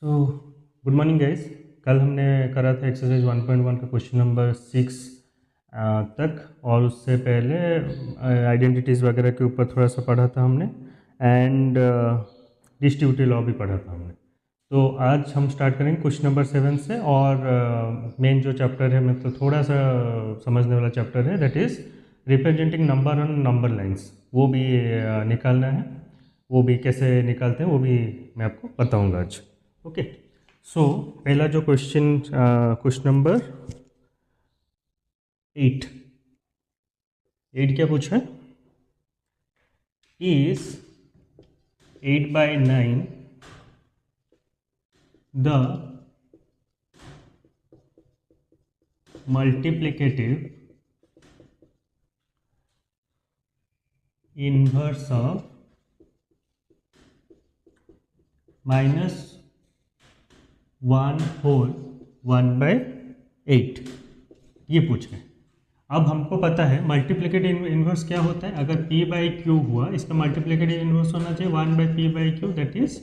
So good morning guys. कल हमने करा था एक्सरसाइज 1.1 का क्वेश्चन नंबर 6 तक, और उससे पहले आइडेंटिटीज़ वगैरह के ऊपर थोड़ा सा पढ़ा था हमने, एंड डिस्ट्रीब्यूटिव लॉ भी पढ़ा था हमने। तो आज हम स्टार्ट करेंगे क्वेश्चन नंबर 7 से, और मेन जो चैप्टर है, मतलब थोड़ा सा समझने वाला चैप्टर है, that is representing number on number lines. वो भी निकालना है। वो भी कैसे निकालते हैं वो भी मैं आपको बताऊंगा आज। ओके, सो पहला जो क्वेश्चन नंबर 8 क्या पूछा है? Is 8/9 the multiplicative inverse of -1/8 ये पूछा है। अब हमको पता है मल्टीप्लिकेटिव इनवर्स क्या होता है। अगर p/q हुआ, इसका मल्टीप्लिकेटिव इनवर्स होना चाहिए 1/p/q, that is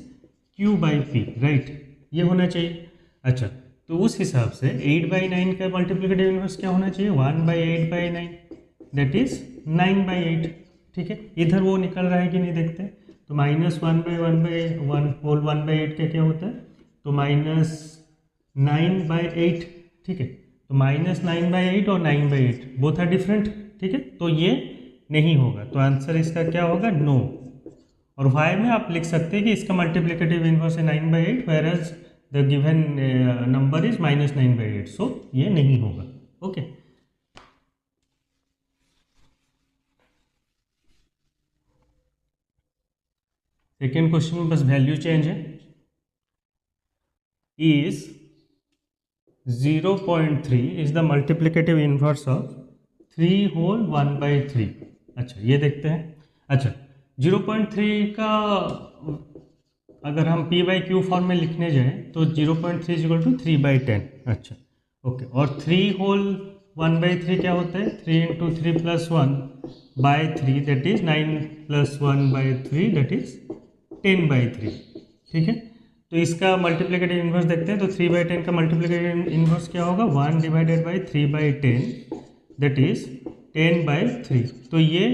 q/p, right? ये होना चाहिए। अच्छा, तो उस हिसाब से 8/9 का मल्टीप्लिकेटिव इनवर्स क्या होना चाहिए? 1/8/9, दैट इज 9/8। ठीक है, इधर वो निकल रहा है कि नहीं देखते हैं। तो -1/1/1 का क्या होता है? तो -9/8। ठीक है, तो -9/8 और 9/8 बोथ आर डिफरेंट। ठीक है, तो ये नहीं होगा, तो आंसर इसका क्या होगा? नो। और वाई में आप लिख सकते हैं कि इसका मल्टीप्लिकेटिव इनवर्स है 9/8, where as the given number is -9/8, so ये नहीं होगा। ओके, सेकेंड क्वेश्चन में बस वैल्यू चेंज है। Is 0.3 is the multiplicative inverse of 3 whole 1/3। अच्छा, ये देखते हैं। अच्छा, 0.3 का अगर हम p/q फॉर्म में लिखने जाएं तो 0.3 = 3/10। अच्छा, ओके, और 3 होल 1/3 क्या होता है? 3 × 3 + 1/3, दैट इज 9 + 1/3, दैट इज 10/3। ठीक है, तो इसका मल्टीप्लिकेटिव इनवर्स देखते हैं। तो 3/10 का मल्टीप्लिकेटिव इनवर्स क्या होगा? 1/3/10, दैट इज 10/3। तो ये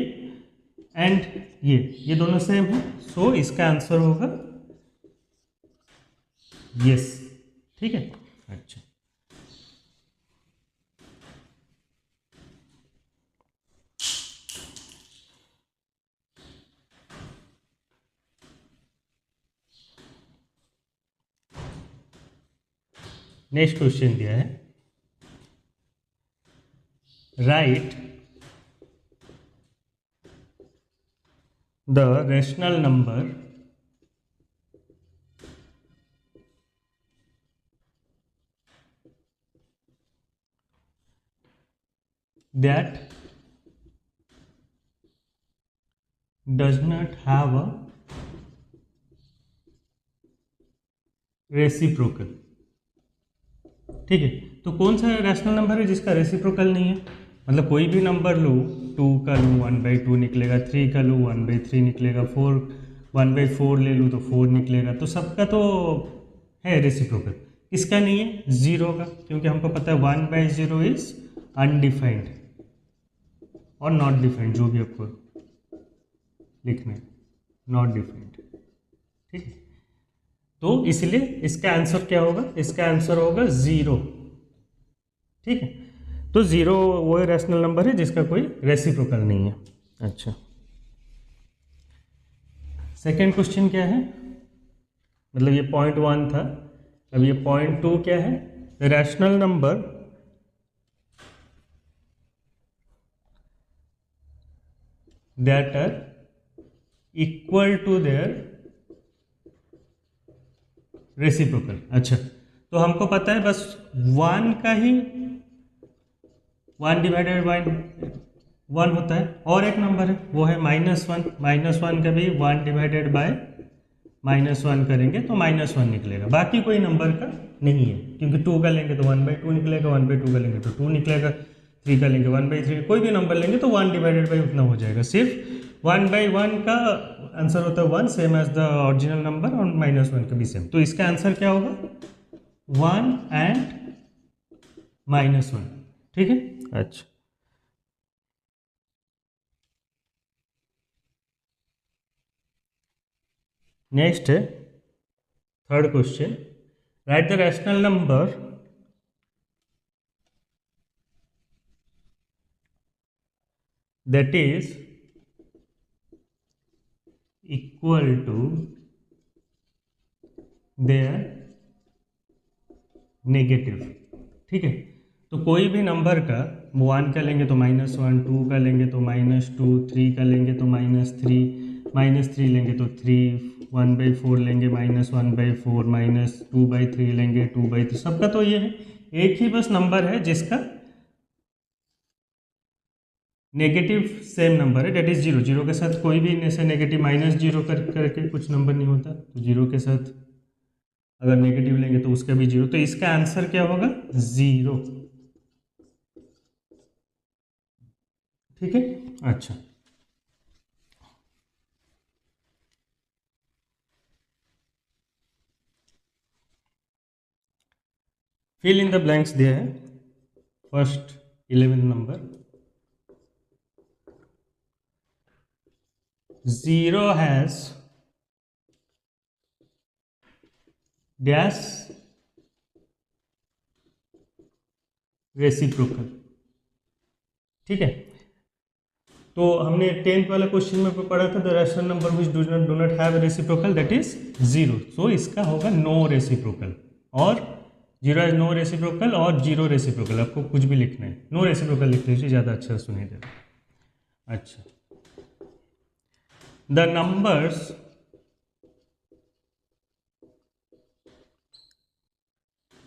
एंड ये दोनों सेम है, सो इसका आंसर होगा यस। ठीक है, अच्छा, नेक्स्ट क्वेश्चन दिया है, right the rational number that does not have a reciprocal. ठीक है, तो कौन सा रैशनल नंबर है जिसका रेसिप्रोकल नहीं है? मतलब कोई भी नंबर लो, 2 का लो 1/2 निकलेगा, 3 का लो 1/3 निकलेगा, 1/4 ले लूँ तो 4 निकलेगा, तो सबका तो है रेसिप्रोकल। इसका नहीं है, 0 का, क्योंकि हमको पता है 1/0 इज अनडिफाइंड और नॉट डिफाइंड, जो भी आपको लिखना है, नॉट डिफाइंड। ठीक है, तो इसलिए इसका आंसर क्या होगा? इसका आंसर होगा 0। ठीक है, तो 0 वो रैशनल नंबर है जिसका कोई रेसिप्रोकल नहीं है। अच्छा, सेकेंड क्वेश्चन क्या है? मतलब ये पॉइंट 1 था, अब ये पॉइंट 2 क्या है? Rational number that are equal to their reciprocal. अच्छा, तो हमको पता है बस 1 का ही 1/1 होता है, और एक नंबर है वो है -1। -1 का भी 1/-1 करेंगे तो -1 निकलेगा, बाकी कोई नंबर का नहीं है, क्योंकि 2 का लेंगे तो 1/2 निकलेगा, 1/2 का लेंगे तो 2 निकलेगा, 3 का लेंगे 1/3, कोई भी नंबर लेंगे तो 1/, उतना हो जाएगा। सिर्फ 1/1 का आंसर होता है 1, same as the original number, और -1 का भी सेम। तो इसका आंसर क्या होगा? 1 एंड -1। ठीक है। अच्छा, नेक्स्ट है third question. Right the rational number that is equal to their negative. ठीक है, तो कोई भी नंबर का 1 का लेंगे तो -1, 2 का लेंगे तो -2, 3 का लेंगे तो -3, -3 लेंगे तो 3, 1/4 लेंगे -1/4, -2/3 लेंगे 2/3। सबका तो ये है, एक ही बस नंबर है जिसका नेगेटिव सेम नंबर है, डेट इज जीरो। जीरो के साथ कोई भी ऐसे नेगेटिव -0 करके कुछ नंबर नहीं होता, तो जीरो के साथ अगर नेगेटिव लेंगे तो उसका भी जीरो। तो इसका आंसर क्या होगा? 0। ठीक है। अच्छा, फिल इन द ब्लैंक्स दिया है। First 11 number, 0 has dash reciprocal. ठीक है, तो हमने 10th वाला क्वेश्चन में पढ़ा था, the rational number which do not have reciprocal that is 0। सो इसका होगा नो रेसिप्रोकल, और 0 हैज नो रेसिप्रोकल और 0 रेसिप्रोकल। आपको कुछ भी लिखना है, नो रेसिप्रोकल लिख लीजिए, ज़्यादा अच्छा सुनाई देगा। अच्छा, the numbers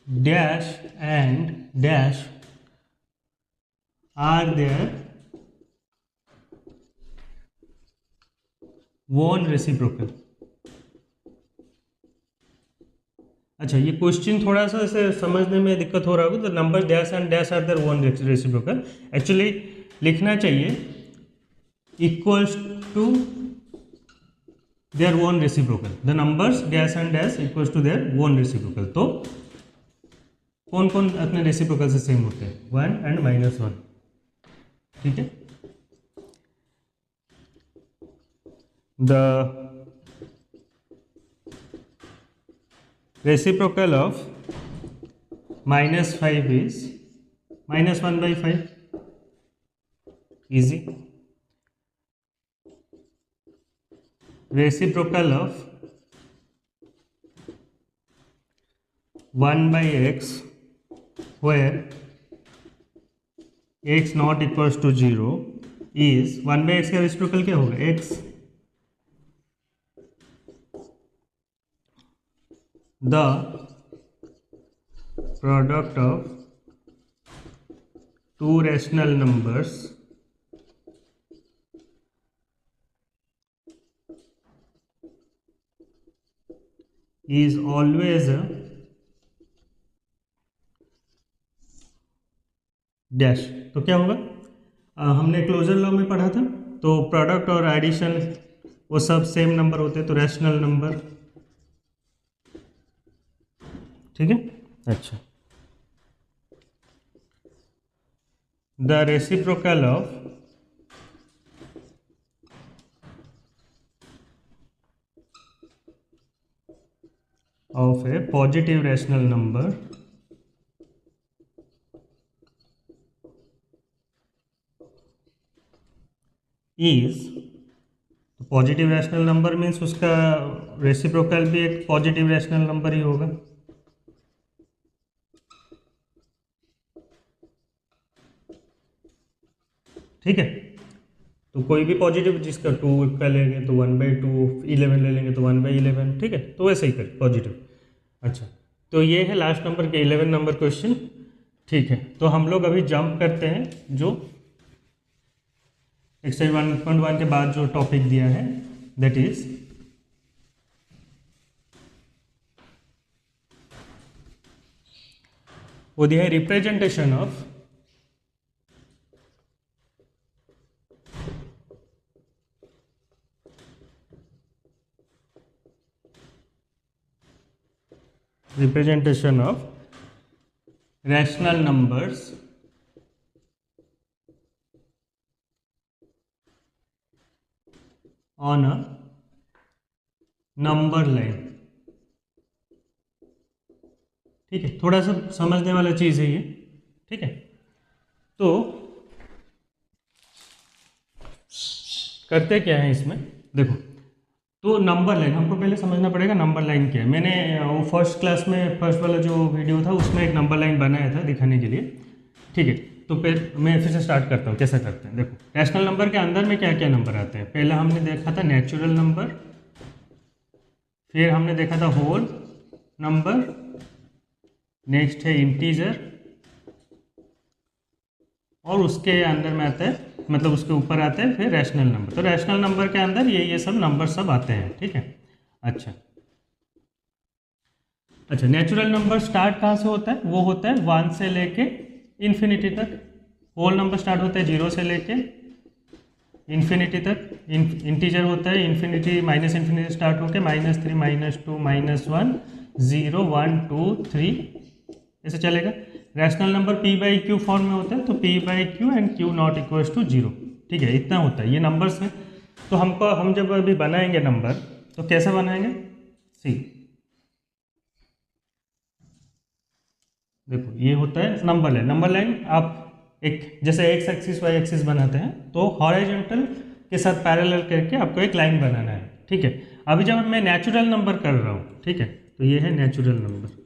dash and dash are their own reciprocal. अच्छा, ये क्वेश्चन थोड़ा सा ऐसे समझने में दिक्कत हो रहा होगा। The number dash and dash are their own reciprocal, actually लिखना चाहिए equals to their own reciprocal. The numbers dash and dash equals to their own reciprocal. तो कौन कौन अपने रेसिप्रोकल से सेम होते हैं? 1 एंड -1। ठीक है, the reciprocal of -5 is -1/5, easy. Reciprocal of 1/x where x not equals to 0 is 1/x का रेसिप्रोकल क्या होगा? x। The product of two rational numbers is always a dash. तो क्या होगा? हमने क्लोजर लॉ में पढ़ा था, तो प्रोडक्ट और एडिशन वो सब सेम नंबर होते हैं, तो रैशनल नंबर। ठीक है। अच्छा, the reciprocal of A positive rational number is, positive rational number means उसका रेसिप्रोकल भी एक पॉजिटिव रैशनल नंबर ही होगा। ठीक है, तो कोई भी पॉजिटिव जिसका 2 का लेंगे तो 1/2, 11 ले लेंगे तो 1/11। ठीक है, तो वैसे ही कर पॉजिटिव। अच्छा, तो ये है लास्ट नंबर के 11 नंबर क्वेश्चन। ठीक है, तो हम लोग अभी जंप करते हैं जो एक्सरसाइज 1.1 के बाद जो टॉपिक दिया है, दैट इज वो दिया है representation of representation of rational numbers on a number line. ठीक है, थोड़ा सा समझने वाला चीज़ है ये। ठीक है, तो करते क्या है इसमें, देखो, तो नंबर लाइन हमको पहले समझना पड़ेगा नंबर लाइन क्या है। मैंने वो फर्स्ट क्लास में फर्स्ट वाला जो वीडियो था उसमें एक नंबर लाइन बनाया था दिखाने के लिए। ठीक है, तो फिर मैं फिर से स्टार्ट करता हूँ कैसा करते हैं। देखो, रैशनल नंबर के अंदर में क्या क्या नंबर आते हैं। पहला हमने देखा था नेचुरल नंबर, फिर हमने देखा था होल नंबर, नेक्स्ट है इंटीजर, और उसके अंदर में आता है, मतलब उसके ऊपर आते हैं फिर रैशनल नंबर। तो रैशनल नंबर के अंदर ये सब नंबर सब आते हैं। ठीक है, अच्छा, नेचुरल नंबर स्टार्ट कहाँ से होता है, वो होता है 1 से लेके इन्फिनिटी तक। होल नंबर स्टार्ट होता है 0 से लेके इन्फिनिटी तक। इंटीजर होता है इन्फिनिटी माइनस इन्फिनिटी स्टार्ट होके -3 -2 -1 0 1 2 3 ऐसे चलेगा। Rational number p by q form में होता है, तो p by q and q not equals to 0। ठीक है, इतना होता है, ये नंबर्स हैं। तो हम जब अभी बनाएंगे नंबर तो कैसे बनाएंगे, सी देखो, ये होता है नंबर लाइन। नंबर लाइन आप एक जैसे एक्स एक्सिस वाई एक्सिस बनाते हैं, तो हॉरिजॉन्टल के साथ पैरेलल करके आपको एक लाइन बनाना है। ठीक है, अभी जब मैं नेचुरल नंबर कर रहा हूँ, ठीक है, तो ये है नेचुरल नंबर।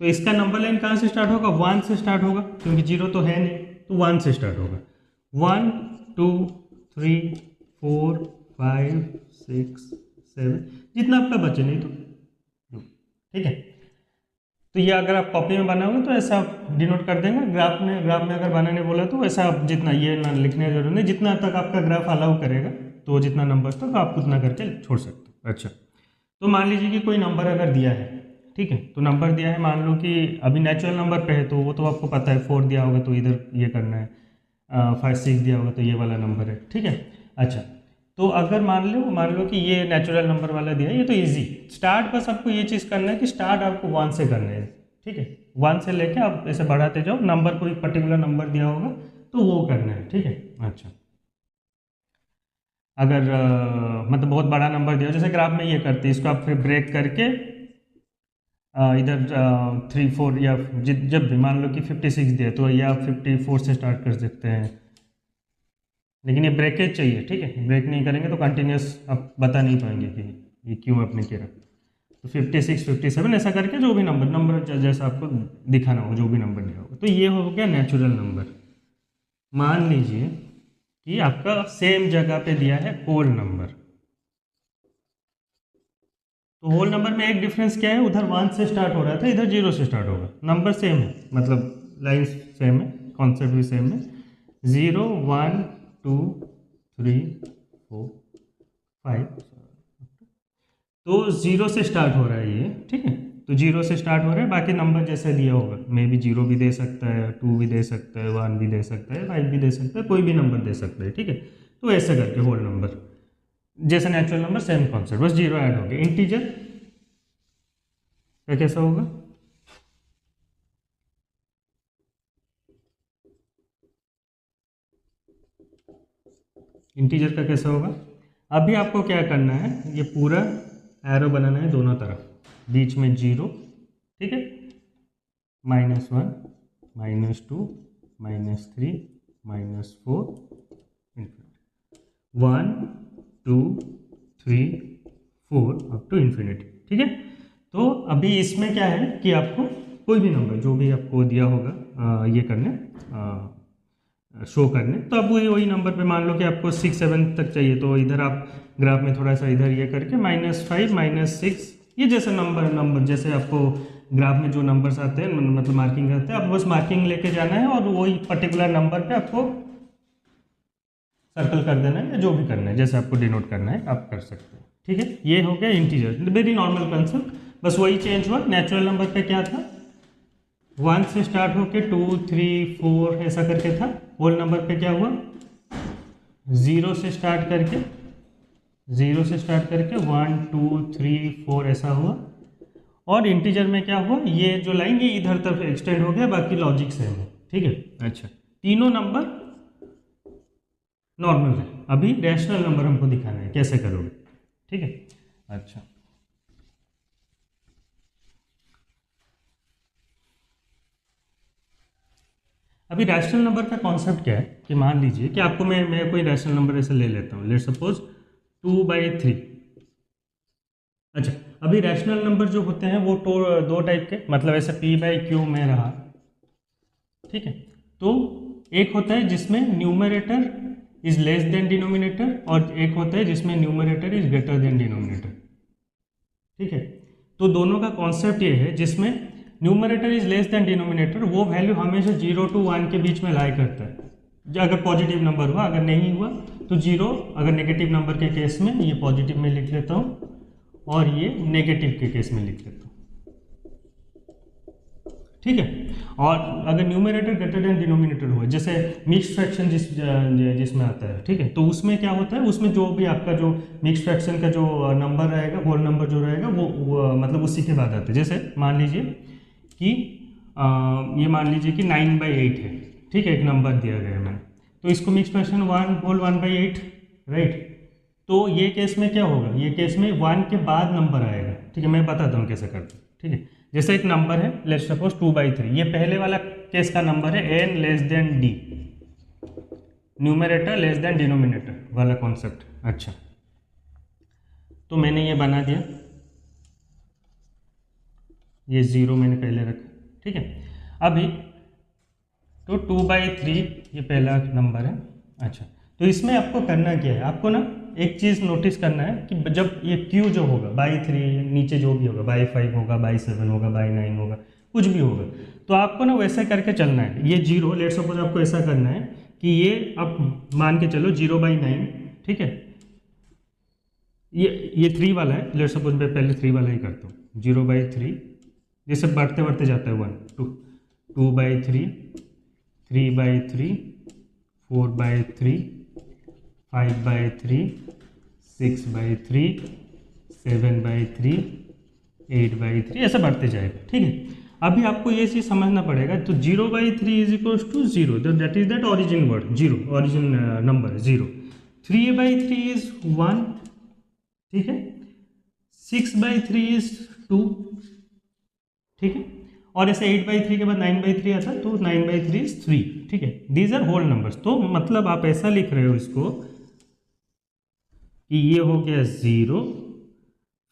तो इसका नंबर लाइन कहाँ से स्टार्ट होगा, 1 से स्टार्ट होगा, क्योंकि 0 तो है नहीं, तो 1 से स्टार्ट होगा। 1 2 3 4 5 6 7 जितना आपका बचे, नहीं तो। ठीक है, तो ये अगर आप कॉपी में बनाओगे तो ऐसा आप डिनोट कर देंगे। ग्राफ में अगर बनाने बोला तो ऐसा आप जितना, ये ना लिखने की जरूरत नहीं, जितना तक आपका ग्राफ अलाउ करेगा, तो जितना नंबर्स तक आप उतना करके छोड़ सकते हो। अच्छा, तो मान लीजिए कि कोई नंबर अगर दिया है, ठीक है, तो नंबर दिया है, मान लो कि अभी नेचुरल नंबर पे है, तो वो तो आपको पता है 4 दिया होगा तो इधर ये करना है, 5 6 दिया होगा तो ये वाला नंबर है। ठीक है, अच्छा, तो अगर मान लो कि ये नेचुरल नंबर वाला दिया है, ये तो इजी स्टार्ट, बस आपको ये चीज़ करना है कि स्टार्ट आपको 1 से करना है। ठीक है, 1 से लेके आप ऐसे बढ़ाते जाओ, नंबर कोई पर्टिकुलर नंबर दिया होगा तो वो करना है। ठीक है, अच्छा, अगर मतलब बहुत बड़ा नंबर दिया हो, जैसे ग्राफ में ये करते हैं, इसको आप फिर ब्रेक करके इधर 3 4 या जब भी मान लो कि 56 दिया तो ये आप 54 से स्टार्ट कर सकते हैं, लेकिन ये ब्रेकेज चाहिए। ठीक है, ब्रेक नहीं करेंगे तो कंटिन्यूस आप बता नहीं पाएंगे कि ये क्यों आपने किया। तो 56 57 ऐसा करके जो भी नंबर जैसा आपको दिखाना हो, जो भी नंबर दिया होगा, तो ये हो गया नेचुरल नंबर। मान लीजिए कि आपका सेम जगह पे दिया है होल नंबर, तो होल नंबर में एक डिफरेंस क्या है, उधर 1 से स्टार्ट हो रहा था, इधर 0 से स्टार्ट होगा। नंबर सेम है, मतलब लाइन सेम है, कॉन्सेप्ट भी सेम है। 0 1 2 3 4 5, तो 0 से स्टार्ट हो रहा है ये। ठीक है, तो 0 से स्टार्ट हो रहा है, बाकी नंबर जैसे दिया होगा, मे भी 0 भी दे सकता है, 2 भी दे सकता है, 1 भी दे सकता है, 5 भी दे सकता है, कोई भी नंबर दे सकता है। ठीक है, तो ऐसे करके होल नंबर जैसे नेचुरल नंबर सेम कॉन्सेप्ट, बस 0 ऐड हो गया। इंटीजर का कैसा होगा, इंटीजर का कैसा होगा, अभी आपको क्या करना है, ये पूरा एरो बनाना है दोनों तरफ, बीच में 0, ठीक है, -1 -2 -3 -4 1 2 3 4 अप टू इन्फिनिटी। ठीक है, तो अभी इसमें क्या है कि आपको कोई भी नंबर जो भी आपको दिया होगा ये करने शो करने, तो अब वही नंबर पे मान लो कि आपको 6 7 तक चाहिए, तो इधर आप ग्राफ में थोड़ा सा इधर ये करके -5 -6 ये जैसे नंबर जैसे आपको ग्राफ में जो नंबर्स आते हैं, मतलब मार्किंग करते हैं, आप बस मार्किंग लेके जाना है और वही पर्टिकुलर नंबर पे आपको सर्कल कर देना है, या जो भी करना है, जैसे आपको डिनोट करना है आप कर सकते हैं। ठीक है, ये हो गया इंटीजर, वेरी नॉर्मल कंसेप्ट, बस वही चेंज हुआ। नेचुरल नंबर पे क्या था, 1 से स्टार्ट होके 2 3 4 ऐसा करके था। होल नंबर पे क्या हुआ, ज़ीरो से स्टार्ट करके 1 2 3 4 ऐसा हुआ, और इंटीजर में क्या हुआ, ये जो लाइन ये इधर तरफ एक्सटेंड हो गया, बाकी लॉजिक सेम है। ठीक है, अच्छा तीनों नंबर नॉर्मल है। अभी रैशनल नंबर हमको दिखाना है, कैसे करोगे? ठीक है, अच्छा अभी रैशनल नंबर का कॉन्सेप्ट क्या है कि मान लीजिए कि आपको मैं कोई रैशनल नंबर ऐसे ले लेता हूँ, लेट सपोज 2/3। अच्छा, अभी रैशनल नंबर जो होते हैं वो दो टाइप के, मतलब ऐसे p/q में रहा। ठीक है, तो एक होता है जिसमें numerator is less than denominator, और एक होता है जिसमें numerator is greater than denominator. ठीक है, तो दोनों का कॉन्सेप्ट ये है, जिसमें numerator is less than denominator, वो वैल्यू हमेशा 0 to 1 के बीच में लाई करता है। अगर पॉजिटिव नंबर हुआ, अगर नहीं हुआ तो 0, अगर नेगेटिव नंबर के केस में ये पॉजिटिव में लिख लेता हूँ, और ये नेगेटिव के केस में लिख लेता हूँ। ठीक है, और अगर न्यूमरेटर ग्रेटर देन डिनोमिनेटर हुआ, जैसे मिक्स फ्रैक्शन जिसमें आता है, ठीक है, तो उसमें क्या होता है, उसमें जो भी आपका जो मिक्स फ्रैक्शन का जो नंबर रहेगा, होल नंबर जो रहेगा, वो मतलब उसी के बाद आता है। जैसे मान लीजिए कि ये मान लीजिए कि 9/8 है। ठीक है, एक नंबर दिया गया है मैंने, तो इसको मिक्स फ्रैक्शन 1/8, राइट। तो ये केस में क्या होगा, ये केस में 1 के बाद नंबर आएगा। ठीक है, मैं बताता हूँ कैसे करते हैं। ठीक है, जैसे एक नंबर है, लेट्स सपोज 2/3, ये पहले वाला केस का नंबर है, n less than d, numerator less than denominator वाला कॉन्सेप्ट। अच्छा, तो मैंने ये बना दिया, ये 0 मैंने पहले रखा। ठीक है, अभी तो 2/3 ये पहला नंबर है। अच्छा, तो इसमें आपको करना क्या है, आपको ना एक चीज़ नोटिस करना है कि जब ये q जो होगा /3, नीचे जो भी होगा /5 होगा, /7 होगा, /9 होगा, कुछ भी होगा, तो आपको ना वैसे करके चलना है। ये 0, लेट सपोज आपको ऐसा करना है कि ये आप मान के चलो 0/9। ठीक है, ये 3 वाला है, लेट सपोज मैं पहले 3 वाला ही करता हूँ। 0/3, जैसे बढ़ते बढ़ते जाता है 1 2 2/3, 3/3, 4/3, 5/3, 6/3, 7/3, 8/3, ऐसा बढ़ते जाएगा। ठीक है, अभी आपको ये चीज़ समझना पड़ेगा। तो 0/3 is equals to 0, that is that origin word, 0 origin number 0। 3/3 is 1। ठीक है, 6/3 इज 2। ठीक है, और ऐसे 8/3 के बाद 9/3 आता है, तो 9/3 इज 3। ठीक है, दीज आर होल नंबर्स। तो मतलब आप ऐसा लिख रहे हो इसको कि ये हो गया 0,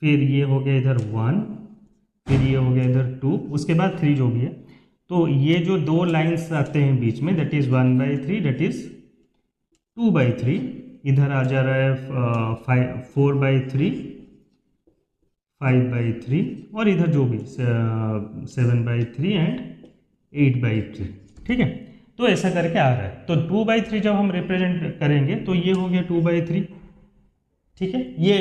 फिर ये हो गया इधर 1, फिर ये हो गया इधर 2, उसके बाद 3 जो भी है। तो ये जो दो लाइंस आते हैं बीच में, दैट इज 1/3, दैट इज 2/3, इधर आ जा रहा है 4/3, 5/3, और इधर जो भी 7/3 एंड 8/3। ठीक है, तो ऐसा करके आ रहा है। तो 2/3 जब हम रिप्रेजेंट करेंगे तो ये हो गया 2/3। ठीक है, ये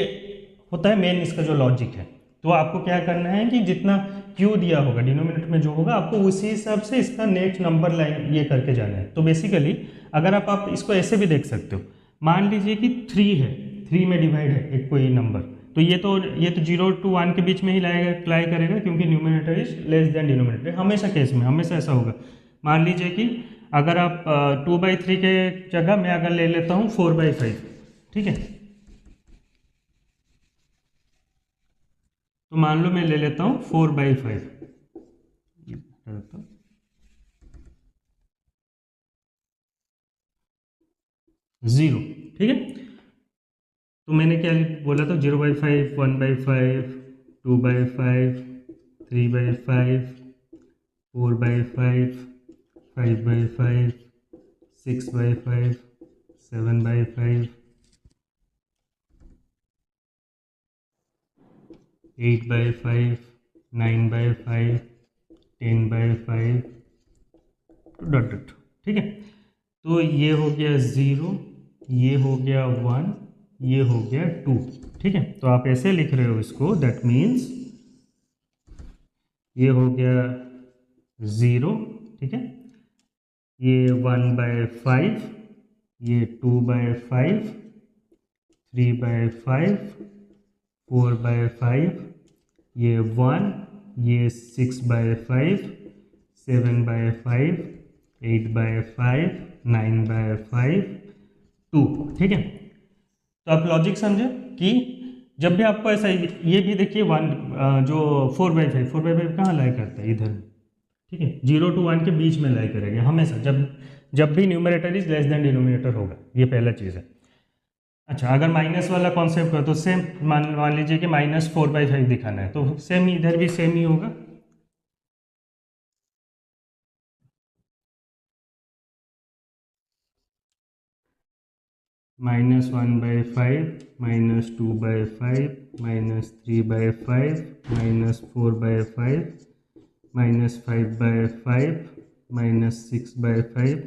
होता है मेन इसका जो लॉजिक है। तो आपको क्या करना है कि जितना क्यू दिया होगा डिनोमिनेटर में जो होगा, आपको उसी हिसाब से इसका नेक्स्ट नंबर लाइन ये करके जाना है। तो बेसिकली अगर आप इसको ऐसे भी देख सकते हो, मान लीजिए कि 3 है, 3 में डिवाइड है एक कोई नंबर, तो ये तो 0 to 1 के बीच में ही लाई करेगा, क्योंकि numerator is less than denominator. हमेशा केस में हमेशा ऐसा होगा। मान लीजिए कि अगर आप 2/3 के जगह मैं अगर ले लेता हूँ 4/5। ठीक है, तो मान लो मैं ले लेता हूँ 4/5, 0। ठीक है, तो मैंने क्या बोला था, 0/5, 1/5, 2/5, 3/5, 4/5, 5/5, 6/5, 7/5, 8/5, 9/5, 10/5, डॉट डॉट। ठीक है, तो ये हो गया 0, ये हो गया 1, ये हो गया 2। ठीक है, तो आप ऐसे लिख रहे हो इसको, दैट मीन्स ये हो गया 0। ठीक है, ये 1/5, ये 2/5, 3/5, 4/5, ये 1, ये 6/5, 7/5, 8/5, 9/5, 2। ठीक है, तो आप लॉजिक समझे कि जब भी आपको ऐसा, ये भी देखिए 1 जो 4/5, 4/5 कहाँ लाई करता है, इधर। ठीक है, 0 to 1 के बीच में लाई करेगा हमेशा, जब भी numerator is less than denominator होगा, ये पहला चीज़ है। अच्छा, अगर माइनस वाला कॉन्सेप्ट हो तो सेम मान लीजिए कि -4/5 दिखाना है, तो सेम इधर भी सेम ही होगा। -1/5, -2/5, -3/5, -4/5, -5/5, -6/5,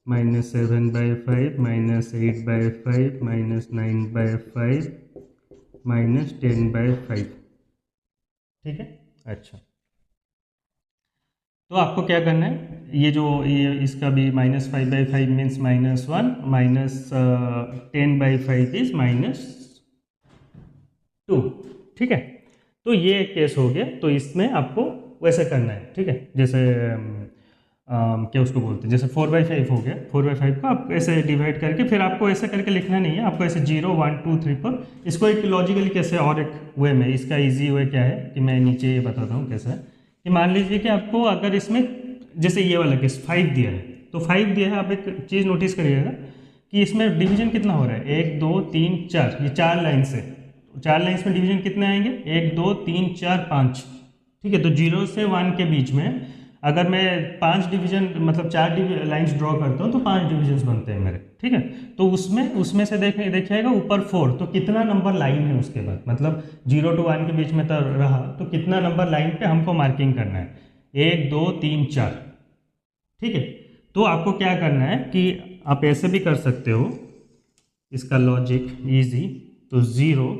-7/5, -8/5, -9/5, -10/5। ठीक है। अच्छा, तो आपको क्या करना है, ये इसका भी -5/5 मीन्स -1, -10/5 इज -2। ठीक है, तो ये एक केस हो गया। तो इसमें आपको वैसे करना है। ठीक है, जैसे क्या उसको बोलते हैं, जैसे 4/5 हो गया, 4/5 को आप ऐसे डिवाइड करके, फिर आपको ऐसे करके लिखना नहीं है, आपको ऐसे 0, 1, 2, 3, 4, इसको एक लॉजिकली कैसे और एक वे में, इसका इजी वे क्या है कि मैं नीचे ये बताता हूँ कैसा है। कि मान लीजिए कि आपको अगर इसमें जैसे ये वाला केस 5 दिया है, तो 5 दिया है, आप एक चीज़ नोटिस करिएगा कि इसमें डिवीजन कितना हो रहा है, 1, 2, 3, 4, ये 4 लाइन से, 4 लाइन्स में डिवीजन कितने आएंगे, 1, 2, 3, 4, 5। ठीक है, तो 0 से 1 के बीच में अगर मैं 5 डिवीजन मतलब 4 लाइन्स ड्रॉ करता हूँ तो 5 डिविजन्स बनते हैं मेरे। ठीक है, तो उसमें से देखिएगा ऊपर 4, तो कितना नंबर लाइन है उसके बाद, मतलब 0 to 1 के बीच में तो रहा, तो कितना नंबर लाइन पे हमको मार्किंग करना है, 1, 2, 3, 4। ठीक है, तो आपको क्या करना है कि आप ऐसे भी कर सकते हो, इसका लॉजिक ईजी। तो 0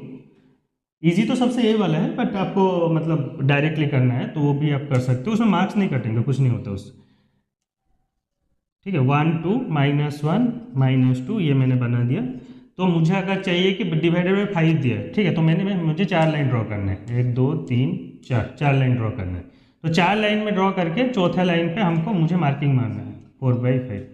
ईजी तो सबसे ये वाला है, बट आपको मतलब डायरेक्टली करना है तो वो भी आप कर सकते हो, उसमें मार्क्स नहीं कटेंगे, कुछ नहीं होता उससे। ठीक है, 1, 2, -1, -2 ये मैंने बना दिया। तो मुझे अगर चाहिए कि डिवाइडेड बाई 5 दिया है, ठीक है, तो मुझे 4 लाइन ड्रॉ करना है, 1, 2, 3, 4 लाइन ड्रॉ करना है। तो 4 लाइन में ड्रॉ करके चौथा लाइन पे मुझे मार्किंग मारना है 4/5।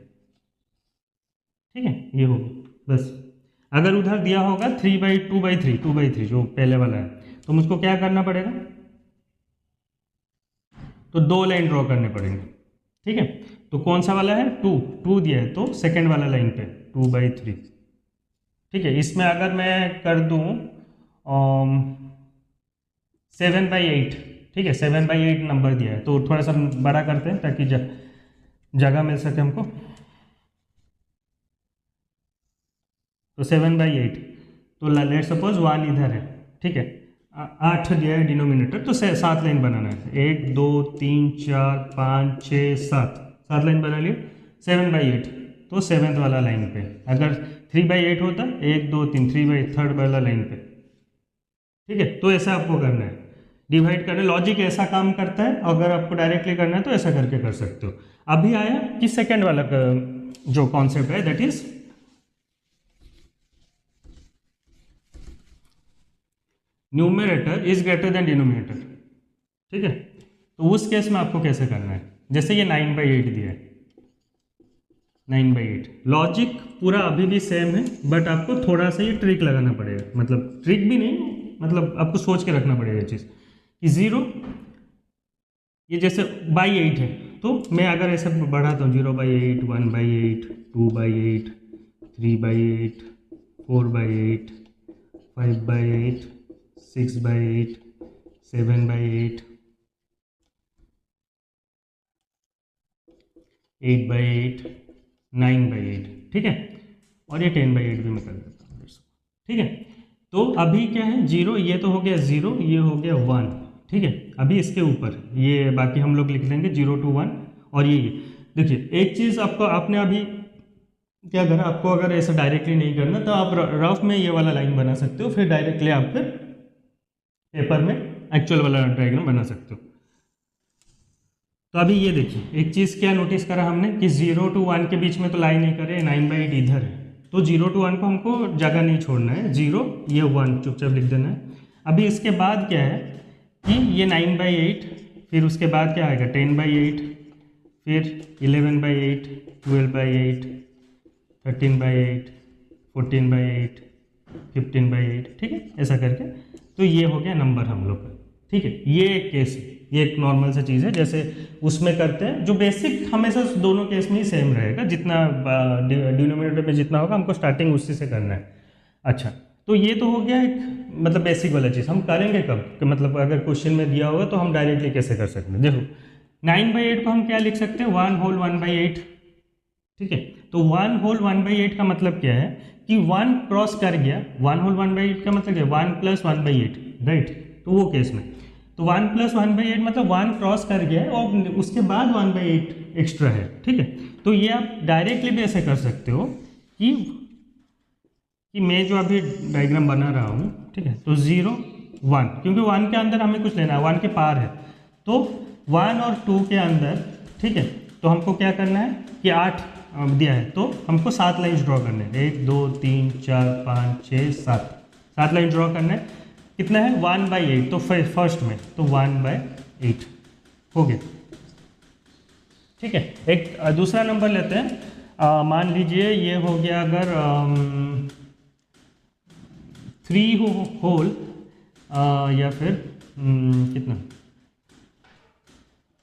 ठीक है, ये हो गया बस। अगर उधर दिया होगा 3/2/3, 2/3 जो पहले वाला है, तो मुझको क्या करना पड़ेगा, तो 2 लाइन ड्रॉ करने पड़ेंगे। ठीक है, तो कौन सा वाला है, 2 दिया है, तो सेकेंड वाला लाइन पे 2/3। ठीक है, इसमें अगर मैं कर दूं 7/8, ठीक है, 7/8 नंबर दिया है, तो थोड़ा सा बड़ा करते हैं ताकि जगह मिल सके हमको। तो 7/8, तो लेट सपोज 1 इधर है। ठीक है, 8 दिया है डिनोमिनेटर, तो 7 लाइन बनाना है, 1, 2, 3, 4, 5, 6, 7 लाइन बना लिए। 7/8, तो 7th वाला लाइन पे। अगर 3/8 होता, 1, 2, 3, 3/3 वाला लाइन पे। ठीक है, तो ऐसा आपको करना है, डिवाइड करना। लॉजिक ऐसा काम करता है, अगर आपको डायरेक्टली करना है तो ऐसा करके कर सकते हो। अभी आया कि सेकेंड वाला जो कॉन्सेप्ट है, that is numerator is greater than denominator. ठीक है, तो उस केस में आपको कैसे करना है, जैसे ये 9/8 दिया है, 9/8 लॉजिक पूरा अभी भी सेम है, बट आपको थोड़ा सा ये ट्रिक लगाना पड़ेगा, मतलब ट्रिक भी नहीं, मतलब आपको सोच के रखना पड़ेगा चीज़ कि 0 ये जैसे बाई 8 है, तो मैं अगर ऐसे बढ़ाता हूँ 0/8, 1/8, 2/8, 3/8, 4/8, 5/8, 6/8, 7/8, 8/8, 9/8। ठीक है, और ये 10/8 भी मैं कर देता हूँ। ठीक है, तो अभी क्या है, 0 ये तो हो गया 0, ये हो गया 1। ठीक है, अभी इसके ऊपर ये बाकी हम लोग लिख देंगे 0 to 1। और ये देखिए, एक चीज़ आपने अभी क्या करा, आपको अगर ऐसा डायरेक्टली नहीं करना तो आप रफ में ये वाला लाइन बना सकते हो, फिर डायरेक्टली आप फिर पेपर में एक्चुअल वाला डायग्राम बना सकते हो। तो अभी ये देखिए एक चीज़ क्या नोटिस करा हमने कि 0 to 1 के बीच में तो लाई नहीं करे, 9/8 इधर है, तो 0 to 1 को हमको जगह नहीं छोड़ना है, 0 ये 1 चुपचाप लिख देना है। अभी इसके बाद क्या है कि ये 9/8, फिर उसके बाद क्या आएगा 10/8, फिर 11/8, 12/8, 13/8, 14/8, 15/8, ठीक है, ऐसा करके। तो ये हो गया नंबर हम लोग का, ठीक है। ये एक केस है, ये एक नॉर्मल सा चीज़ है जैसे उसमें करते हैं, जो बेसिक हमेशा दोनों केस में ही सेम रहेगा, जितना डिनोमिनेटर में जितना होगा हमको स्टार्टिंग उसी से करना है। अच्छा, तो ये तो हो गया एक मतलब बेसिक वाला चीज़। हम करेंगे कब कि मतलब अगर क्वेश्चन में दिया होगा तो हम डायरेक्टली कैसे कर सकते हैं। देखो 9/8 को हम क्या लिख सकते हैं, 1 होल 1/8, ठीक है। तो 1 होल 1/8 का मतलब क्या है कि 1 क्रॉस कर गया, 1 होल 1/8 का मतलब क्या है 1 प्लस 1/8, राइट। तो वो केस में तो 1 प्लस 1/8 मतलब 1 क्रॉस कर गया है और उसके बाद 1/8 एक्स्ट्रा है, ठीक है। तो ये आप डायरेक्टली भी ऐसे कर सकते हो कि मैं जो अभी डायग्राम बना रहा हूँ, ठीक है, तो 0 1, क्योंकि 1 के अंदर हमें कुछ लेना है, 1 के पार है, तो 1 और 2 के अंदर, ठीक है, तो हमको क्या करना है कि 8 दिया है तो हमको 7 लाइन्स ड्रॉ करने हैं, 1 2 3 4 5 6 7, 7 लाइन ड्रॉ करना है। कितना है 1/8, तो फर्स्ट में तो 1/8 हो गया, ठीक है। एक दूसरा नंबर लेते हैं, मान लीजिए ये हो गया अगर 3 होल या फिर कितना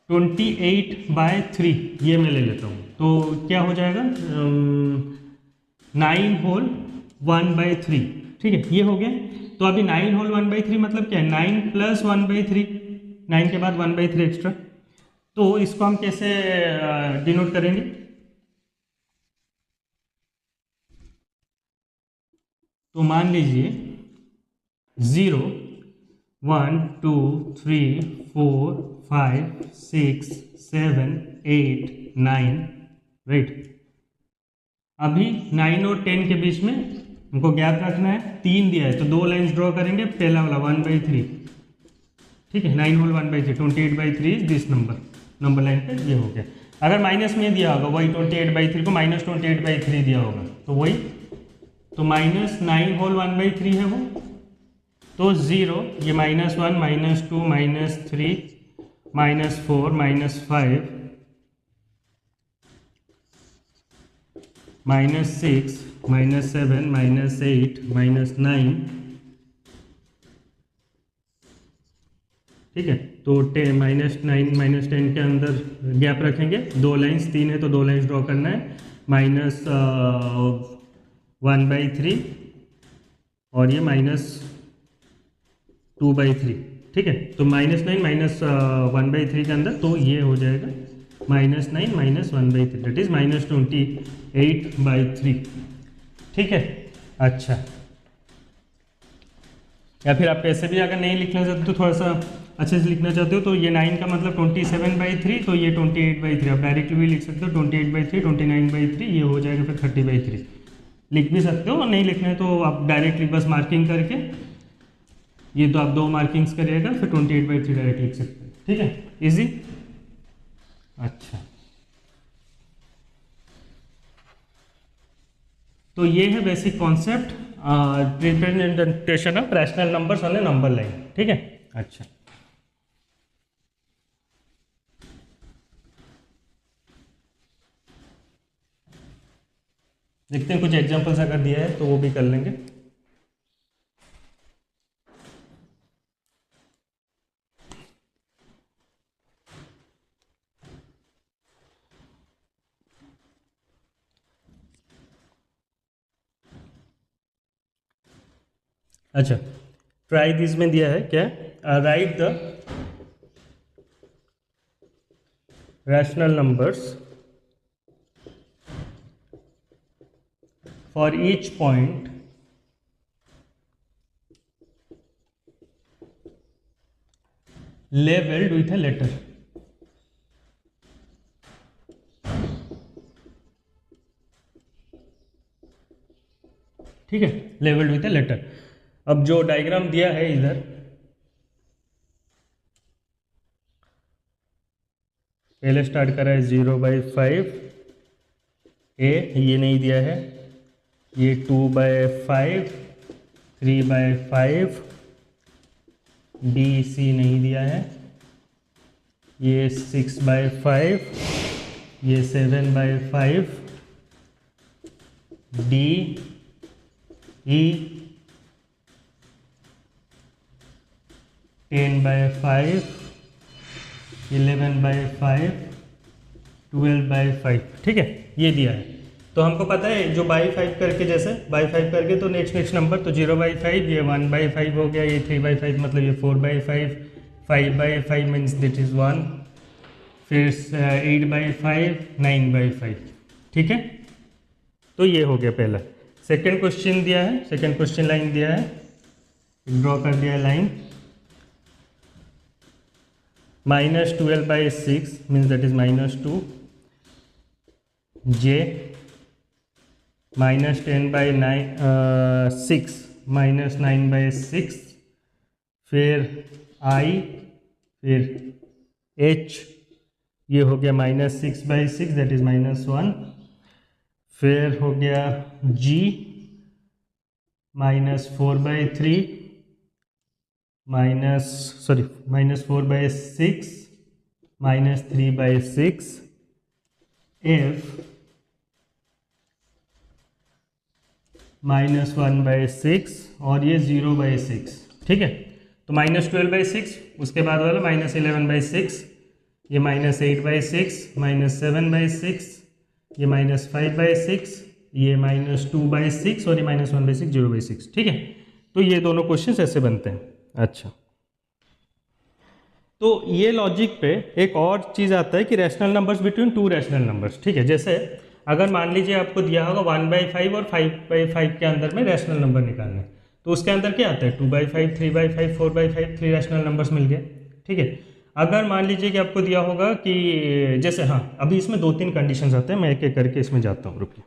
28/3, ये मैं ले लेता हूँ, तो क्या हो जाएगा 9 होल 1/3, ठीक है, ये हो गया। तो अभी 9 होल 1/3 मतलब क्या है 9 प्लस 1/3, 9 के बाद 1/3 एक्स्ट्रा। तो इसको हम कैसे डिनोट करेंगे, तो मान लीजिए 0 1 2 3 4 5 6 7 8 9, राइट। अभी 9 और 10 के बीच में हमको गैप रखना है, 3 दिया है तो 2 लाइन्स ड्रॉ करेंगे, पहला वाला 1/3, ठीक है, 9 whole 1/3, 28/3 is this number line पे ये हो गया। अगर माइनस में दिया होगा वही 28/3 को माइनस 28/3 दिया होगा तो वही, तो माइनस 9 होल 1/3 है वो, तो 0, ये -1 -2 -3 -4 -5 -6 -7 -8 -9, ठीक है। तो -9 -10 के अंदर गैप रखेंगे, 2 लाइन्स, 3 है तो 2 लाइन्स ड्रॉ करना है, -1/3 और ये -2/3, ठीक है। तो -9 -1/3 के अंदर तो ये हो जाएगा -9 -1/3, दैट इज -28/3, ठीक है। अच्छा, या फिर आप ऐसे भी अगर नहीं लिखना चाहते तो थोड़ा सा अच्छे से लिखना चाहते हो तो ये 9 का मतलब 27/3, तो ये 28/3, आप डायरेक्टली भी लिख सकते हो 28/3, 29/3, ये हो जाएगा फिर 30/3, लिख भी सकते हो, और नहीं लिखना है तो आप डायरेक्टली बस मार्किंग करके, ये तो आप 2 मार्किंग्स करिएगा फिर 28/3 डायरेक्ट लिख सकते हैं, ठीक है, इजी। अच्छा, तो ये है basic concept representation of rational numbers on A number line, ठीक है। अच्छा, देखते हैं कुछ एग्जांपल्स अगर दिया है तो वो भी कर लेंगे। अच्छा, ट्राई दिस में दिया है क्या, write the rational numbers for each point labelled with a letter, ठीक है, लेवल्ड विथ ए लेटर। अब जो डायग्राम दिया है इधर, पहले स्टार्ट करा है 0/5 ए, ये नहीं दिया है, ये 2/5, 3/5 बी सी नहीं दिया है, ये 6/5, ये 7/5 डी ई 10/5 11/5 12/5, ठीक है, ये दिया है। तो हमको पता है जो बाई 5 करके, जैसे बाई 5 करके तो नेक्स्ट नंबर, तो 0/5, ये 1/5 हो गया, ये 3/5 मतलब ये 4/5, 5/5 मीन्स दिट इज़ 1, फिर 8/5 9/5, ठीक है। तो ये हो गया पहला। सेकंड क्वेश्चन दिया है, सेकंड क्वेश्चन लाइन दिया है, ड्रॉ कर दिया है लाइन, -12/6 मीन्स दैट इज -2, जे -10/6 -9/6, फिर आई, फिर एच, ये हो गया -6/6 दैट इज -1, फिर हो गया जी -4/3 -4/6 -3/6, एफ -1/6 और ये 0/6, ठीक है। तो -12/6, उसके बाद वाला -11/6, ये -8/6 -7/6, ये -5/6, ये -2/6 और ये -1/6 0/6, ठीक है। तो ये दोनों क्वेश्चंस ऐसे बनते हैं। अच्छा, तो ये लॉजिक पे एक और चीज़ आता है कि rational numbers between two rational numbers, ठीक है। जैसे अगर मान लीजिए आपको दिया होगा 1/5 और 5/5 के अंदर में रैशनल नंबर निकालने, तो उसके अंदर क्या आता है 2/5 3/5 4/5, 3 रैशनल नंबर्स मिल गए, ठीक है। अगर मान लीजिए कि आपको दिया होगा कि जैसे, हाँ अभी इसमें 2-3 कंडीशंस आते हैं, मैं एक एक करके इसमें जाता हूँ, रुकिए।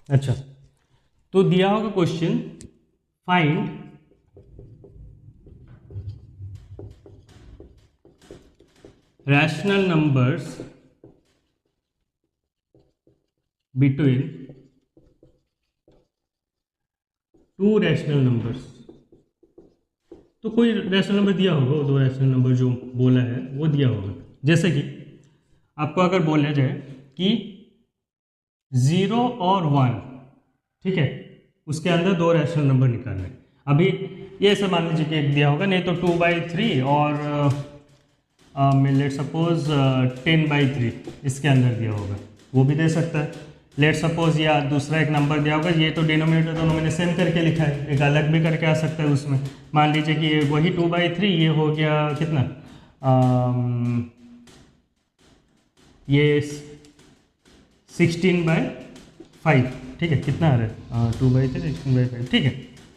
अच्छा, तो दिया होगा question, find rational numbers between two rational numbers. तो कोई रैशनल नंबर दिया होगा, दो रैशनल नंबर जो बोला है वो दिया होगा। जैसे कि आपको अगर बोला जाए कि 0 और 1, ठीक है, उसके अंदर दो रैशनल नंबर निकालने। अभी ये ऐसा मान लीजिए कि एक दिया होगा, नहीं तो 2/3 और लेट सपोज 10/3 इसके अंदर दिया होगा, वो भी दे सकता है। लेट सपोज या दूसरा एक नंबर दिया होगा, ये तो डिनोमिनेटर दोनों मैंने सेम करके लिखा है, एक अलग भी करके आ सकता है उसमें। मान लीजिए कि ये वही 2/3, ये हो गया कितना, ये 16/5, ठीक है, कितना आ रहा है 2/3 16/5, ठीक है।